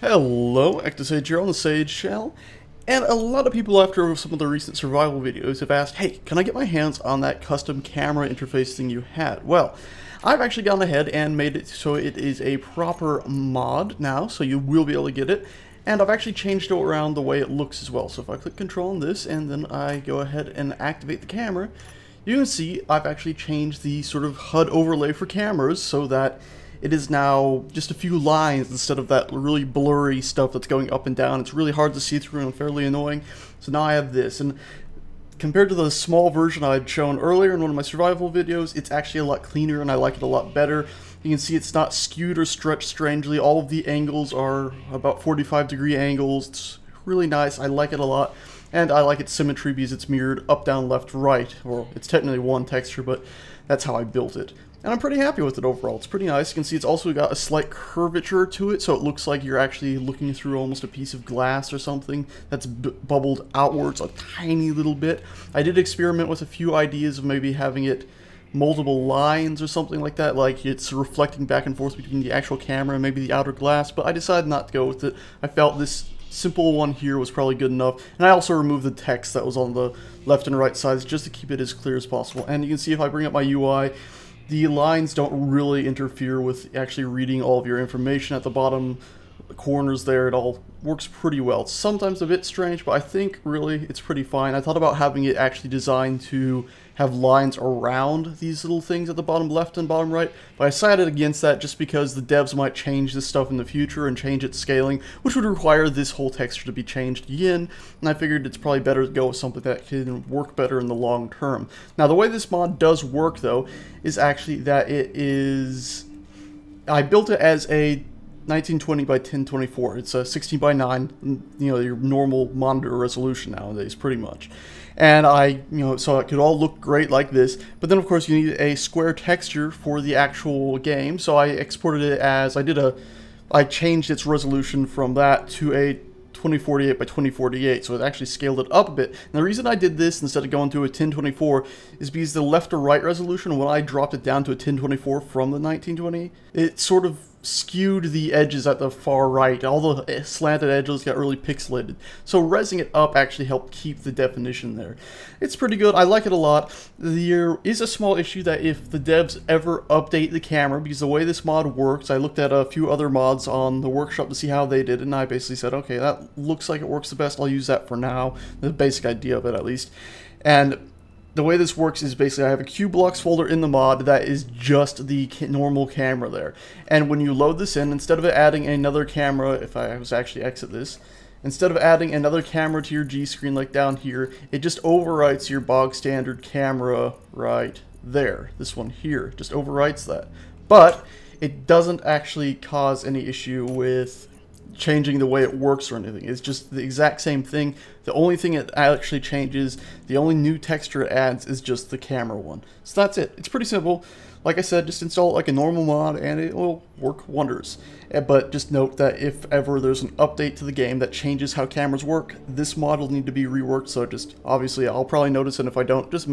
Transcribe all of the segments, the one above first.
Hello, ActiveSage here on the Sage Shell, and a lot of people after some of the recent survival videos have asked, hey, can I get my hands on that custom camera interface thing you had? Well, I've actually gone ahead and made it so it is a proper mod now, so you will be able to get it, and I've actually changed it around the way it looks as well. So if I click control on this and then I go ahead and activate the camera, you can see I've actually changed the sort of HUD overlay for cameras so that it is now just a few lines instead of that really blurry stuff that's going up and down. It's really hard to see through and fairly annoying. So now I have this, and compared to the small version I'd shown earlier in one of my survival videos, it's actually a lot cleaner and I like it a lot better. You can see it's not skewed or stretched strangely. All of the angles are about 45-degree angles. It's really nice. I like it a lot. And I like its symmetry because it's mirrored up, down, left, right. Well, it's technically one texture, but that's how I built it. And I'm pretty happy with it overall. It's pretty nice. You can see it's also got a slight curvature to it, so it looks like you're actually looking through almost a piece of glass or something that's bubbled outwards a tiny little bit. I did experiment with a few ideas of maybe having it multiple lines or something like that, like it's reflecting back and forth between the actual camera and maybe the outer glass, but I decided not to go with it. I felt this simple one here was probably good enough, and I also removed the text that was on the left and right sides just to keep it as clear as possible. And you can see if I bring up my UI, the lines don't really interfere with actually reading all of your information at the bottom corners there. It all works pretty well. It's sometimes a bit strange, but I think really it's pretty fine. I thought about having it actually designed to have lines around these little things at the bottom left and bottom right, but I decided against that just because the devs might change this stuff in the future and change its scaling, which would require this whole texture to be changed again, and I figured it's probably better to go with something that can work better in the long term. Now the way this mod does work though is actually that I built it as a 1920 by 1024. It's a 16 by 9, you know, your normal monitor resolution nowadays, pretty much. And so it could all look great like this, but then of course you need a square texture for the actual game, so I exported it as, I changed its resolution from that to a 2048 by 2048, so it actually scaled it up a bit. And the reason I did this instead of going to a 1024 is because the left to right resolution, when I dropped it down to a 1024 from the 1920, it sort of skewed the edges at the far right. All the slanted edges got really pixelated. So resing it up actually helped keep the definition there. It's pretty good. I like it a lot. There is a small issue that if the devs ever update the camera, because the way this mod works, I looked at a few other mods on the workshop to see how they did it, and I basically said, okay, that looks like it works the best. I'll use that for now. The basic idea of it, at least. And the way this works is basically I have a QBlocks folder in the mod that is just the normal camera there. And when you load this in, instead of adding another camera, if I was actually exit this, instead of adding another camera to your G screen like down here, it just overwrites your bog standard camera right there. This one here just overwrites that. But it doesn't actually cause any issue with changing the way it works or anything. It's just the exact same thing. The only thing it actually changes, the only new texture it adds is just the camera one. So that's it. It's pretty simple. Like I said, just install it like a normal mod and it will work wonders. But just note that if ever there's an update to the game that changes how cameras work, this mod will need to be reworked. So just obviously I'll probably notice, and if I don't, just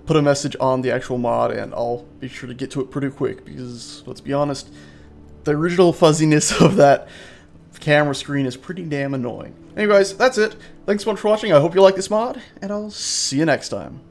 put a message on the actual mod and I'll be sure to get to it pretty quick, because let's be honest, the original fuzziness of that camera screen is pretty damn annoying. Anyways, that's it. Thanks so much for watching. I hope you like this mod, and I'll see you next time.